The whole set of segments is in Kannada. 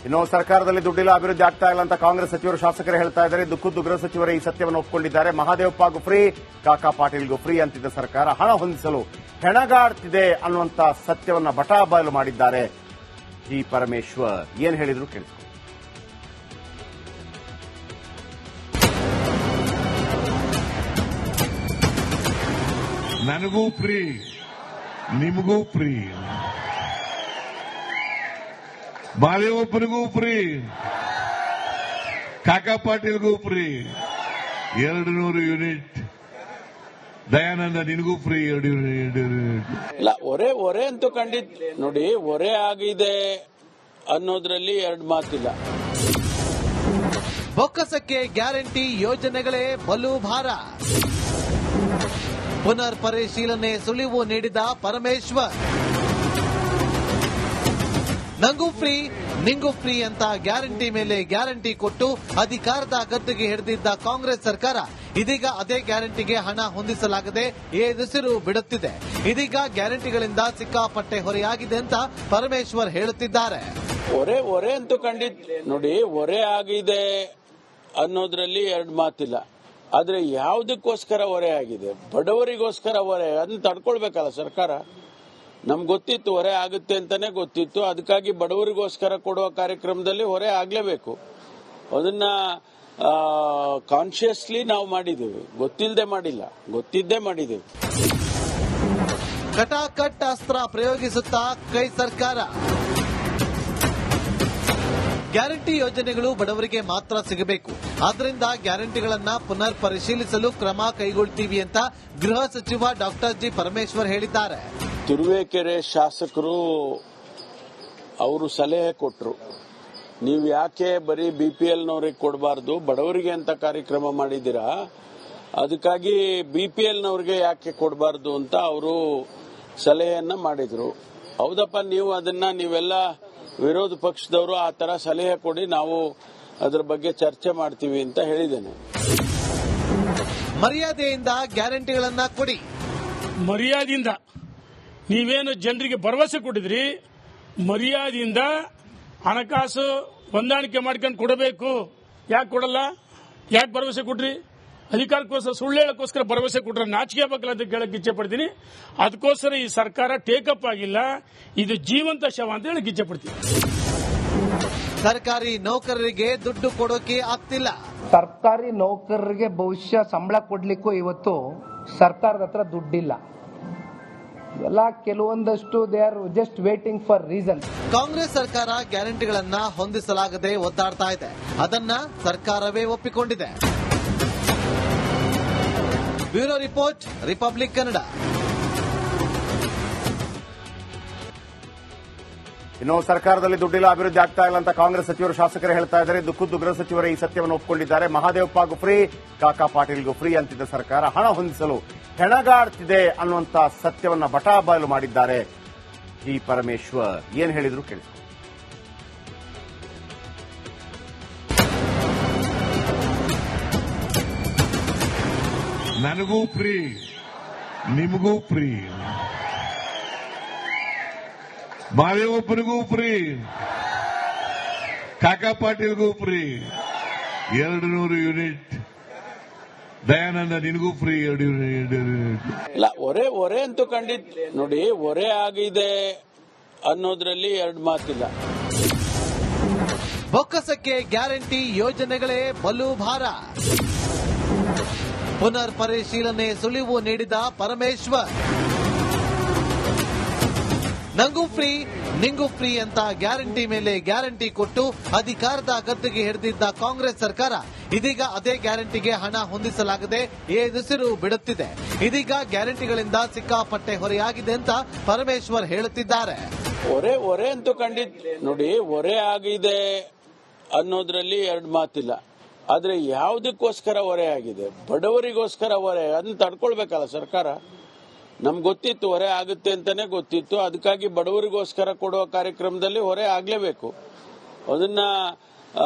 ಇನ್ನು ಸರ್ಕಾರದಲ್ಲಿ ದುಡ್ಡಿಲ್ಲ, ಅಭಿವೃದ್ಧಿ ಆಗ್ತಾ ಇಲ್ಲ ಅಂತ ಕಾಂಗ್ರೆಸ್ ಸಚಿವರು ಶಾಸಕರು ಹೇಳ್ತಾ ಇದ್ದಾರೆ. ಖುದ್ದು ಗೃಹ ಸಚಿವರೇ ಈ ಸತ್ಯವನ್ನು ಒಪ್ಪಿಕೊಂಡಿದ್ದಾರೆ. ಮಹಾದೇವಪ್ಪಗೂ ಫ್ರೀ, ಕಾಕಾ ಪಾಟೀಲ್ಗೂ ಫ್ರೀ ಅಂತಿದ್ದ ಸರ್ಕಾರ ಹಣ ಹೊಂದಿಸಲು ಹೆಣಗಾಡ್ತಿದೆ ಅನ್ನುವಂತ ಸತ್ಯವನ್ನ ಬಟಾಬಯಲು ಮಾಡಿದ್ದಾರೆ. ಜಿ ಪರಮೇಶ್ವರ್ ಏನ್ ಹೇಳಿದ್ರು ಕೇಳಿದ್ರು. ನನಗೂ ಫ್ರೀ, ನಿಮಗೂ ಫ್ರೀ, ಮಹಾದೇವಪ್ಪನಿಗೂ ಫ್ರೀ, ಕಾಕಾ ಪಾಟೀಲ್ಗೂ ಫ್ರೀ 200 ಯೂನಿಟ್. ದಯಾನಂದ ನಿನಗೂ ಫ್ರೀ 2 ಯೂನಿಟ್. ಇಲ್ಲ, ಒರೆ ಅಂತೂ ಖಂಡಿತ ನೋಡಿ, ಒರೆ ಆಗಿದೆ ಅನ್ನೋದ್ರಲ್ಲಿ ಎರಡು ಮಾತಿಲ್ಲ. ಬೊಕ್ಕಸಕ್ಕೆ ಗ್ಯಾರಂಟಿ ಯೋಜನೆಗಳೇ ಬಲು ಭಾರ. ಪುನರ್ ಪರಿಶೀಲನೆ ಸುಳಿವು ನೀಡಿದ ಪರಮೇಶ್ವರ್. ನಂಗೂ ಫ್ರೀ ನಿಂಗೂ ಫ್ರೀ ಅಂತ ಗ್ಯಾರಂಟಿ ಮೇಲೆ ಗ್ಯಾರಂಟಿ ಕೊಟ್ಟು ಅಧಿಕಾರದ ಗದ್ದುಗೆ ಹಿಡಿದಿದ್ದ ಕಾಂಗ್ರೆಸ್ ಸರ್ಕಾರ ಇದೀಗ ಅದೇ ಗ್ಯಾರಂಟಿಗೆ ಹಣ ಹೊಂದಿಸಲಾಗದೆ ಎದುರು ಬಿಡುತ್ತಿದೆ. ಇದೀಗ ಗ್ಯಾರಂಟಿಗಳಿಂದ ಸಿಕ್ಕಾಪಟ್ಟೆ ಹೊರೆಯಾಗಿದೆ ಅಂತ ಪರಮೇಶ್ವರ್ ಹೇಳುತ್ತಿದ್ದಾರೆ. ಒರೆ ಅಂತೂ ಖಂಡಿತ ನೋಡಿ, ಒರೆ ಆಗಿದೆ ಅನ್ನೋದ್ರಲ್ಲಿ ಎರಡು ಮಾತಿಲ್ಲ. ಆದ್ರೆ ಯಾವುದಕ್ಕೋಸ್ಕರ ಹೊರೆ ಆಗಿದೆ? ಬಡವರಿಗೋಸ್ಕರ ಹೊರೆ, ಅದನ್ನ ತಡ್ಕೊಳ್ಬೇಕಲ್ಲ ಸರ್ಕಾರ. ನಮ್ಗೆ ಗೊತ್ತಿತ್ತು ಹೊರೆ ಆಗುತ್ತೆ ಅಂತಾನೆ ಗೊತ್ತಿತ್ತು. ಅದಕ್ಕಾಗಿ ಬಡವರಿಗೋಸ್ಕರ ಕೊಡುವ ಕಾರ್ಯಕ್ರಮದಲ್ಲಿ ಹೊರೆ ಆಗ್ಲೇಬೇಕು. ಅದನ್ನ ಕಾನ್ಶಿಯಸ್ಲಿ ನಾವು ಮಾಡಿದ್ದೇವೆ, ಗೊತ್ತಿಲ್ಲದೆ ಮಾಡಿಲ್ಲ, ಗೊತ್ತಿದ್ದೇ ಮಾಡಿದ್ದೇವೆ. ಕಟಾಕಟ್ ಅಸ್ತ್ರ ಪ್ರಯೋಗಿಸುತ್ತಾ ಕೈ ಸರ್ಕಾರ. ಗ್ಯಾರಂಟಿ ಯೋಜನೆಗಳು ಬಡವರಿಗೆ ಮಾತ್ರ ಸಿಗಬೇಕು. ಆದ್ದರಿಂದ ಗ್ಯಾರಂಟಿಗಳನ್ನ ಪುನರ್ ಪರಿಶೀಲಿಸಲು ಕ್ರಮ ಕೈಗೊಳ್ತೀವಿ ಅಂತ ಗೃಹ ಸಚಿವ ಡಾಕ್ಟರ್ ಜಿ ಪರಮೇಶ್ವರ್ ಹೇಳಿದ್ದಾರೆ. ತುರುವೇಕೆರೆ ಶಾಸಕರು ಅವರು ಸಲಹೆ ಕೊಟ್ಟರು, ನೀವು ಯಾಕೆ ಬರೀ ಬಿಪಿಎಲ್ನವ್ರಿಗೆ ಕೊಡಬಾರ್ದು, ಬಡವರಿಗೆ ಅಂತ ಕಾರ್ಯಕ್ರಮ ಮಾಡಿದ್ದೀರಾ, ಅದಕ್ಕಾಗಿ ಬಿಪಿಎಲ್ನವ್ರಿಗೆ ಯಾಕೆ ಕೊಡಬಾರ್ದು ಅಂತ ಅವರು ಸಲಹೆಯನ್ನ ಮಾಡಿದ್ರು. ಹೌದಪ್ಪ, ನೀವು ಅದನ್ನ ನೀವೆಲ್ಲ ವಿರೋಧ ಪಕ್ಷದವರು ಆ ತರ ಸಲಹೆ ಕೊಡಿ, ನಾವು ಅದರ ಬಗ್ಗೆ ಚರ್ಚೆ ಮಾಡ್ತೀವಿ ಅಂತ ಹೇಳಿದ್ದೇನೆ. ಮರ್ಯಾದೆಯಿಂದ ಗ್ಯಾರಂಟಿಗಳನ್ನ ಕೊಡಿ. ಮರ್ಯಾದೆಯಿಂದ ನೀವೇನು ಜನರಿಗೆ ಭರವಸೆ ಕೊಟ್ಟಿದ್ರಿ, ಮರ್ಯಾದೆಯಿಂದ ಹಣಕಾಸು ಹೊಂದಾಣಿಕೆ ಮಾಡ್ಕೊಂಡು ಕೊಡಬೇಕು. ಯಾಕೆ ಕೊಡಲ್ಲ? ಯಾಕೆ ಭರವಸೆ ಕೊಟ್ರಿ? ಅಧಿಕಾರಕ್ಕೋಸ್ಕರ ಸುಳ್ಳು ಹೇಳಕ್ಕೋಸ್ಕರ ಭರವಸೆ ಕೊಟ್ರೆ ನಾಚಿಕೆ ಆಗಬೇಕಲ್ಲ ಅಂತ ಕೇಳಕ್ ಇಚ್ಛೆ ಪಡ್ತೀನಿ. ಅದಕ್ಕೋಸ್ಕರ ಈ ಸರ್ಕಾರ ಟೇಕಪ್ ಆಗಿಲ್ಲ, ಇದು ಜೀವಂತ ಶವ ಅಂತ ಹೇಳಕ್ ಇಚ್ಛೆ ಪಡ್ತೀನಿ. ಸರ್ಕಾರಿ ನೌಕರರಿಗೆ ದುಡ್ಡು ಕೊಡೋಕೆ ಆಗ್ತಿಲ್ಲ. ಸರ್ಕಾರಿ ನೌಕರರಿಗೆ ಬಹುಶಃ ಸಂಬಳ ಕೊಡ್ಲಿಕ್ಕೂ ಇವತ್ತು ಸರ್ಕಾರದ ಹತ್ರ ದುಡ್ಡಿಲ್ಲ. ಎಲ್ಲ ಕೆಲವೊಂದಷ್ಟು they are just waiting for reason. Congress ಸರ್ಕಾರ ಗ್ಯಾರಂಟಿಗಳನ್ನ ಹೊಂದಿಸಲಾಗದೆ ಒದ್ದಾಡ್ತಾ ಇದೆ. ಅದನ್ನ ಸರ್ಕಾರವೇ ಒಪ್ಪಿಕೊಂಡಿದೆ. Bureau report, Republic Kannada. ಇನ್ನು ಸರ್ಕಾರದಲ್ಲಿ ದುಡ್ಡಿಲ್ಲ, ಅಭಿವೃದ್ಧಿ ಆಗ್ತಾ ಇಲ್ಲ ಅಂತ ಕಾಂಗ್ರೆಸ್ ಸಚಿವರು ಶಾಸಕರು ಹೇಳ್ತಾ ಇದ್ದಾರೆ. ಖುದ್ದು ಗೃಹ ಸಚಿವರೇ ಈ ಸತ್ಯವನ್ನು ಒಪ್ಪಿಕೊಂಡಿದ್ದಾರೆ. ಮಹಾದೇವಪ್ಪಗೂ ಫ್ರೀ, ಕಾಕಾ ಪಾಟೀಲ್ಗೂ ಫ್ರೀ ಅಂತಿದ್ದ ಸರ್ಕಾರ ಹಣ ಹೊಂದಿಸಲು ಹೆಣಗಾಡ್ತಿದೆ ಅನ್ನುವಂತ ಸತ್ಯವನ್ನ ಬಟಾಬಯಲು ಮಾಡಿದ್ದಾರೆ. ಜಿ ಪರಮೇಶ್ವರ್ ಏನ್ ಹೇಳಿದ್ರು ಕೇಳಿ. ನನಗೂ ಫ್ರೀ, ನಿಮಗೂ ಫ್ರೀ, ಮಹಾದೇವಪ್ಪನಿಗೂ ಫ್ರೀ, ಕಾಕಾ ಪಾಟೀಲ್ಗೂ ಫ್ರೀ 200 ಯೂನಿಟ್. ದಯಾನಂದ ನಿನಗೂ ಫ್ರೀ 2 ಯೂನಿಟ್. ಇಲ್ಲ, ಒರೆ ಅಂತೂ ಖಂಡಿತ ನೋಡಿ, ಒರೆ ಆಗಿದೆ ಅನ್ನೋದ್ರಲ್ಲಿ ಎರಡು ಮಾತಿಲ್ಲ. ಬೊಕ್ಕಸಕ್ಕೆ ಗ್ಯಾರಂಟಿ ಯೋಜನೆಗಳೇ ಬಲು ಭಾರ. ಪುನರ್ ಪರಿಶೀಲನೆ ಸುಳಿವು ನೀಡಿದ ಪರಮೇಶ್ವರ್. ನಂಗೂ ಫ್ರೀ ನಿಂಗೂ ಫ್ರೀ ಅಂತ ಗ್ಯಾರಂಟಿ ಮೇಲೆ ಗ್ಯಾರಂಟಿ ಕೊಟ್ಟು ಅಧಿಕಾರದ ಗದ್ದುಗೆ ಹಿಡಿದಿದ್ದ ಕಾಂಗ್ರೆಸ್ ಸರ್ಕಾರ ಇದೀಗ ಅದೇ ಗ್ಯಾರಂಟಿಗೆ ಹಣ ಹೊಂದಿಸಲಾಗದೆ ಎದುರು ಬಿಡುತ್ತಿದೆ. ಇದೀಗ ಗ್ಯಾರಂಟಿಗಳಿಂದ ಸಿಕ್ಕಾಪಟ್ಟೆ ಹೊರೆಯಾಗಿದೆ ಅಂತ ಪರಮೇಶ್ವರ್ ಹೇಳುತ್ತಿದ್ದಾರೆ. ಒರೆ ಅಂತೂ ಖಂಡಿತ ನೋಡಿ, ಒರೆ ಆಗಿದೆ ಅನ್ನೋದ್ರಲ್ಲಿ ಎರಡು ಮಾತಿಲ್ಲ. ಆದ್ರೆ ಯಾವುದಕ್ಕೋಸ್ಕರ ಹೊರೆ ಆಗಿದೆ? ಬಡವರಿಗೋಸ್ಕರ ಹೊರೆ, ಅದನ್ನ ತಡ್ಕೊಳ್ಬೇಕಲ್ಲ ಸರ್ಕಾರ. ನಮ್ಗೆ ಗೊತ್ತಿತ್ತು ಹೊರೆ ಆಗುತ್ತೆ ಅಂತಾನೆ ಗೊತ್ತಿತ್ತು. ಅದಕ್ಕಾಗಿ ಬಡವರಿಗೋಸ್ಕರ ಕೊಡುವ ಕಾರ್ಯಕ್ರಮದಲ್ಲಿ ಹೊರೆ ಆಗ್ಲೇಬೇಕು. ಅದನ್ನ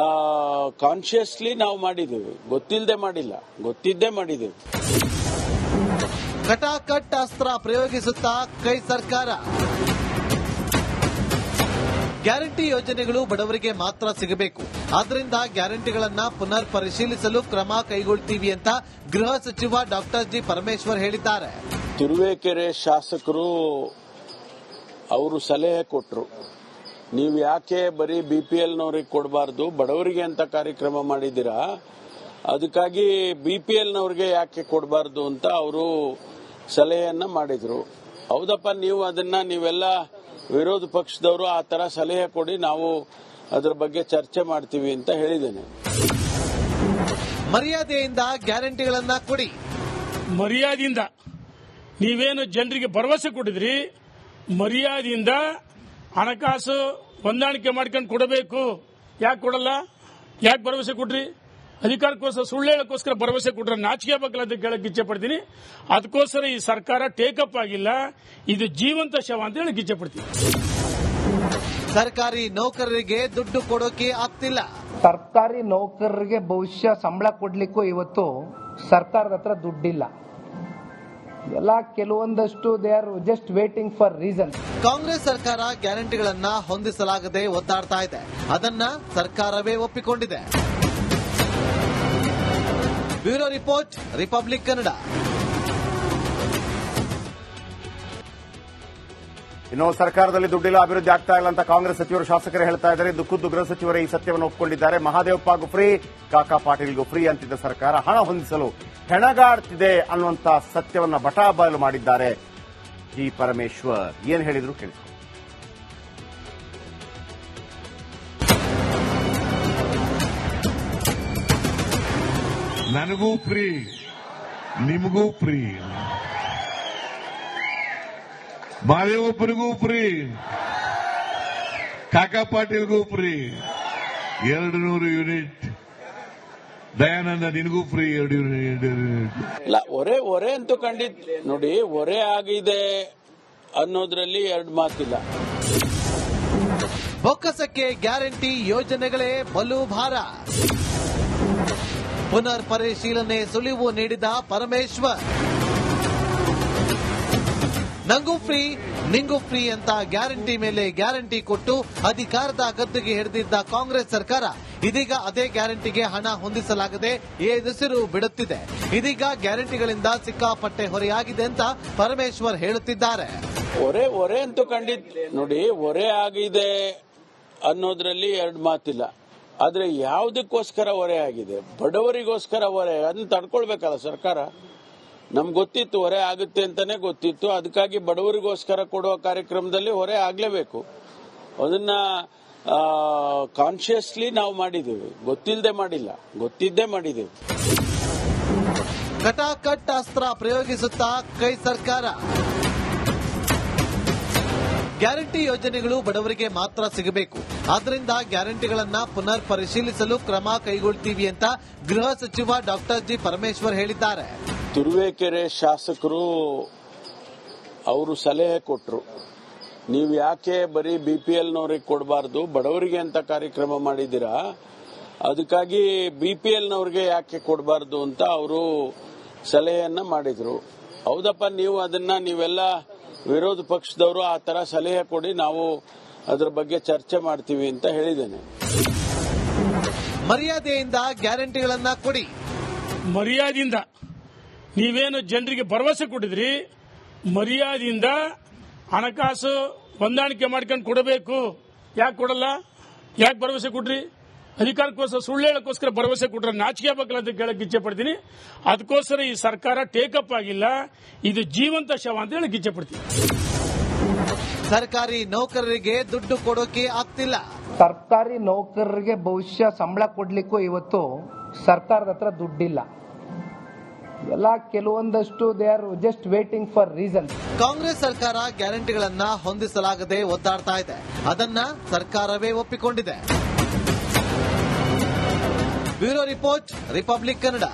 ಕಾನ್ಶಿಯಸ್ಲಿ ನಾವು ಮಾಡಿದ್ದೇವೆ, ಗೊತ್ತಿಲ್ಲದೆ ಮಾಡಿಲ್ಲ, ಗೊತ್ತಿದ್ದೇ ಮಾಡಿದ್ದೇವೆ. ಕಟಾಕಟ್ ಅಸ್ತ್ರ ಪ್ರಯೋಗಿಸುತ್ತಾ ಕೈ ಸರ್ಕಾರ. ಗ್ಯಾರಂಟಿ ಯೋಜನೆಗಳು ಬಡವರಿಗೆ ಮಾತ್ರ ಸಿಗಬೇಕು. ಆದ್ದರಿಂದ ಗ್ಯಾರಂಟಿಗಳನ್ನ ಪುನರ್ ಪರಿಶೀಲಿಸಲು ಕ್ರಮ ಕೈಗೊಳ್ತೀವಿ ಅಂತ ಗೃಹ ಸಚಿವ ಡಾಕ್ಟರ್ ಜಿ ಪರಮೇಶ್ವರ್ ಹೇಳಿದ್ದಾರೆ. ತುರುವೇಕೆರೆ ಶಾಸಕರು ಅವರು ಸಲಹೆ ಕೊಟ್ಟರು, ನೀವು ಯಾಕೆ ಬರೀ ಬಿಪಿಎಲ್ನವ್ರಿಗೆ ಕೊಡಬಾರ್ದು, ಬಡವರಿಗೆ ಅಂತ ಕಾರ್ಯಕ್ರಮ ಮಾಡಿದ್ದೀರಾ, ಅದಕ್ಕಾಗಿ ಬಿಪಿಎಲ್ನವ್ರಿಗೆ ಯಾಕೆ ಕೊಡಬಾರ್ದು ಅಂತ ಅವರು ಸಲಹೆಯನ್ನ ಮಾಡಿದ್ರು. ಹೌದಪ್ಪ, ನೀವು ಅದನ್ನ ನೀವೆಲ್ಲ ವಿರೋಧ ಪಕ್ಷದವರು ಆ ತರ ಸಲಹೆ ಕೊಡಿ, ನಾವು ಅದರ ಬಗ್ಗೆ ಚರ್ಚೆ ಮಾಡ್ತೀವಿ ಅಂತ ಹೇಳಿದ್ದೇನೆ. ಮರ್ಯಾದೆಯಿಂದ ಗ್ಯಾರಂಟಿಗಳನ್ನ ಕೊಡಿ. ಮರ್ಯಾದೆಯಿಂದ ನೀವೇನು ಜನರಿಗೆ ಭರವಸೆ ಕೊಟ್ಟಿದ್ರಿ, ಮರ್ಯಾದೆಯಿಂದ ಹಣಕಾಸು ಹೊಂದಾಣಿಕೆ ಮಾಡ್ಕೊಂಡು ಕೊಡಬೇಕು. ಯಾಕೆ ಕೊಡಲ್ಲ? ಯಾಕೆ ಭರವಸೆ ಕೊಡ್ರಿ? ಅಧಿಕಾರಕ್ಕೋಸ್ಕರ ಸುಳ್ಳು ಹೇಳಕ್ಕೋಸ್ಕರ ಭರವಸೆ ಕೊಟ್ರೆ ನಾಚಿಕೆ ಬಗ್ಗೆ ಅಂತ ಕೇಳಕ್ ಇಚ್ಛೆ ಪಡ್ತೀನಿ. ಅದಕ್ಕೋಸ್ಕರ ಈ ಸರ್ಕಾರ ಟೇಕಪ್ ಆಗಿಲ್ಲ, ಇದು ಜೀವಂತ ಶವ ಅಂತ ಹೇಳಕ್ ಇಚ್ಛೆ ಪಡ್ತೀನಿ. ಸರ್ಕಾರಿ ನೌಕರರಿಗೆ ದುಡ್ಡು ಕೊಡೋಕೆ ಆಗ್ತಿಲ್ಲ. ಸರ್ಕಾರಿ ನೌಕರರಿಗೆ ಬಹುಶಃ ಸಂಬಳ ಕೊಡ್ಲಿಕ್ಕೂ ಇವತ್ತು ಸರ್ಕಾರದ ಹತ್ರ ದುಡ್ಡಿಲ್ಲ. ಎಲ್ಲ ಕೆಲವೊಂದಷ್ಟು they are just waiting for reason. Congress ಸರ್ಕಾರ ಗ್ಯಾರಂಟಿಗಳನ್ನ ಹೊಂದಿಸಲಾಗದೆ ಒದ್ದಾಡ್ತಾ ಇದೆ. ಅದನ್ನ ಸರ್ಕಾರವೇ ಒಪ್ಪಿಕೊಂಡಿದೆ. Bureau report, Republic Kannada. ಇನ್ನು ಸರ್ಕಾರದಲ್ಲಿ ದುಡ್ಡಿಲ್ಲ, ಅಭಿವೃದ್ಧಿ ಆಗ್ತಾ ಇಲ್ಲ ಅಂತ ಕಾಂಗ್ರೆಸ್ ಸಚಿವರು ಶಾಸಕರು ಹೇಳ್ತಾ ಇದ್ದಾರೆ. ಖುದ್ದು ಗೃಹ ಸಚಿವರೇ ಈ ಸತ್ಯವನ್ನು ಒಪ್ಪಿಕೊಂಡಿದ್ದಾರೆ. ಮಹಾದೇವಪ್ಪಗೂ ಫ್ರೀ, ಕಾಕಾ ಪಾಟೀಲ್ಗೂ ಫ್ರೀ ಅಂತಿದ್ದ ಸರ್ಕಾರ ಹಣ ಹೊಂದಿಸಲು ಹೆಣಗಾಡ್ತಿದೆ ಅನ್ನುವಂತ ಸತ್ಯವನ್ನ ಬಟಾಬಯಲು ಮಾಡಿದ್ದಾರೆ ಜಿ ಪರಮೇಶ್ವರ್. ಏನ್ ಹೇಳಿದ್ರು ಕೇಳಿಸ್ಕೊ. ನನಗೂ ಫ್ರೀ, ನಿಮಗೂ ಫ್ರೀ, ಮಹಾದೇವಪ್ಪನಿಗೂ ಫ್ರೀ, ಕಾಕಾ ಪಾಟೀಲ್ಗೂ ಫ್ರೀ, 200 ಯೂನಿಟ್, ದಯಾನಂದ ನಿನಗೂ ಫ್ರೀ 2 ಯೂನಿಟ್. ಇಲ್ಲ, ಒರೆ ಅಂತೂ ಖಂಡಿತ ನೋಡಿ, ಒರೆ ಆಗಿದೆ ಅನ್ನೋದ್ರಲ್ಲಿ ಎರಡು ಮಾತಿಲ್ಲ. ಬೊಕ್ಕಸಕ್ಕೆ ಗ್ಯಾರಂಟಿ ಯೋಜನೆಗಳೇ ಬಲು ಭಾರ. ಪುನರ್ ಪರಿಶೀಲನೆ ಸುಳಿವು ನೀಡಿದ ಪರಮೇಶ್ವರ್. ನಂಗೂ ಫ್ರೀ, ನಿಂಗೂ ಫ್ರೀ ಅಂತ ಗ್ಯಾರಂಟಿ ಮೇಲೆ ಗ್ಯಾರಂಟಿ ಕೊಟ್ಟು ಅಧಿಕಾರದ ಗದ್ದುಗೆ ಹಿಡಿದಿದ್ದ ಕಾಂಗ್ರೆಸ್ ಸರ್ಕಾರ ಇದೀಗ ಅದೇ ಗ್ಯಾರಂಟಿಗೆ ಹಣ ಹೊಂದಿಸಲಾಗದೆ ಏದುಸಿರು ಬಿಡುತ್ತಿದೆ. ಇದೀಗ ಗ್ಯಾರಂಟಿಗಳಿಂದ ಸಿಕ್ಕಾಪಟ್ಟೆ ಹೊರೆಯಾಗಿದೆ ಅಂತ ಪರಮೇಶ್ವರ್ ಹೇಳುತ್ತಿದ್ದಾರೆ. ಒರೆ ಅಂತೂ ಖಂಡಿತ ನೋಡಿ, ಒರೆ ಆಗಿದೆ ಅನ್ನೋದ್ರಲ್ಲಿ ಎರಡು ಮಾತಿಲ್ಲ. ಆದ್ರೆ ಯಾವುದಕ್ಕೋಸ್ಕರ ಹೊರೆ ಆಗಿದೆ? ಬಡವರಿಗೋಸ್ಕರ ಹೊರೆ, ಅದನ್ನ ತಡ್ಕೊಳ್ಬೇಕಲ್ಲ ಸರ್ಕಾರ. ನಮ್ಗೆ ಗೊತ್ತಿತ್ತು ಹೊರೆ ಆಗುತ್ತೆ ಅಂತಾನೆ ಗೊತ್ತಿತ್ತು, ಅದಕ್ಕಾಗಿ ಬಡವರಿಗೋಸ್ಕರ ಕೊಡುವ ಕಾರ್ಯಕ್ರಮದಲ್ಲಿ ಹೊರೆ ಆಗ್ಲೇಬೇಕು. ಅದನ್ನ ಕಾನ್ಶಿಯಸ್ಲಿ ನಾವು ಮಾಡಿದ್ದೇವೆ, ಗೊತ್ತಿಲ್ಲದೆ ಮಾಡಿಲ್ಲ, ಗೊತ್ತಿದ್ದೇ ಮಾಡಿದ್ದೇವೆ. ಕಟಾಕಟ್ ಅಸ್ತ್ರ ಪ್ರಯೋಗಿಸುತ್ತಾ ಕೈ ಸರ್ಕಾರ. ಗ್ಯಾರಂಟಿ ಯೋಜನೆಗಳು ಬಡವರಿಗೆ ಮಾತ್ರ ಸಿಗಬೇಕು. ಆದ್ದರಿಂದ ಗ್ಯಾರಂಟಿಗಳನ್ನ ಪುನರ್ ಪರಿಶೀಲಿಸಲು ಕ್ರಮ ಕೈಗೊಳ್ತೀವಿ ಅಂತ ಗೃಹ ಸಚಿವ ಡಾಕ್ಟರ್ ಜಿ ಪರಮೇಶ್ವರ್ ಹೇಳಿದ್ದಾರೆ. ತುರುವೇಕೆರೆ ಶಾಸಕರು ಅವರು ಸಲಹೆ ಕೊಟ್ಟರು, ನೀವು ಯಾಕೆ ಬರೀ ಬಿಪಿಎಲ್ನವ್ರಿಗೆ ಕೊಡಬಾರ್ದು, ಬಡವರಿಗೆ ಅಂತ ಕಾರ್ಯಕ್ರಮ ಮಾಡಿದ್ದೀರಾ, ಅದಕ್ಕಾಗಿ ಬಿಪಿಎಲ್ನವ್ರಿಗೆ ಯಾಕೆ ಕೊಡಬಾರ್ದು ಅಂತ ಅವರು ಸಲಹೆಯನ್ನ ಮಾಡಿದ್ರು. ಹೌದಪ್ಪ, ನೀವು ಅದನ್ನ ನೀವೆಲ್ಲ ವಿರೋಧ ಪಕ್ಷದವರು ಆ ತರ ಸಲಹೆ ಕೊಡಿ, ನಾವು ಅದರ ಬಗ್ಗೆ ಚರ್ಚೆ ಮಾಡ್ತೀವಿ ಅಂತ ಹೇಳಿದ್ದೇನೆ. ಮರ್ಯಾದೆಯಿಂದ ಗ್ಯಾರಂಟಿಗಳನ್ನ ಕೊಡಿ. ಮರ್ಯಾದೆಯಿಂದ ನೀವೇನು ಜನರಿಗೆ ಭರವಸೆ ಕೊಟ್ಟಿದ್ರಿ, ಮರ್ಯಾದೆಯಿಂದ ಹಣಕಾಸು ಹೊಂದಾಣಿಕೆ ಮಾಡ್ಕೊಂಡು ಕೊಡಬೇಕು. ಯಾಕೆ ಕೊಡಲ್ಲ? ಯಾಕೆ ಭರವಸೆ ಕೊಡ್ರಿ? ಅಧಿಕಾರಕ್ಕೋಸ್ಕರ ಸುಳ್ಳು ಹೇಳಕ್ಕೋಸ್ಕರ ಭರವಸೆ ಕೊಟ್ರೆ ನಾಚಿಕೆ ಬಗ್ಗೆ ಅಂತ ಕೇಳಕ್ ಇಚ್ಛೆ ಪಡ್ತೀನಿ. ಅದಕ್ಕೋಸ್ಕರ ಈ ಸರ್ಕಾರ ಟೇಕಪ್ ಆಗಿಲ್ಲ, ಇದು ಜೀವಂತ ಶವ ಅಂತ ಹೇಳಕ್ ಇಚ್ಛೆ ಪಡ್ತೀನಿ. ಸರ್ಕಾರಿ ನೌಕರರಿಗೆ ದುಡ್ಡು ಕೊಡೋಕೆ ಆಗ್ತಿಲ್ಲ. ಸರ್ಕಾರಿ ನೌಕರರಿಗೆ ಬಹುಶಃ ಸಂಬಳ ಕೊಡ್ಲಿಕ್ಕೂ ಇವತ್ತು ಸರ್ಕಾರದ ಹತ್ರ ದುಡ್ಡಿಲ್ಲ. ಎಲ್ಲ ಕೆಲವೊಂದಷ್ಟು they are just waiting for reason. Congress ಸರ್ಕಾರ ಗ್ಯಾರಂಟಿಗಳನ್ನ ಹೊಂದಿಸಲಾಗದೆ ಒದ್ದಾಡ್ತಾ ಇದೆ. ಅದನ್ನ ಸರ್ಕಾರವೇ ಒಪ್ಪಿಕೊಂಡಿದೆ. Bureau report, Republic Kannada.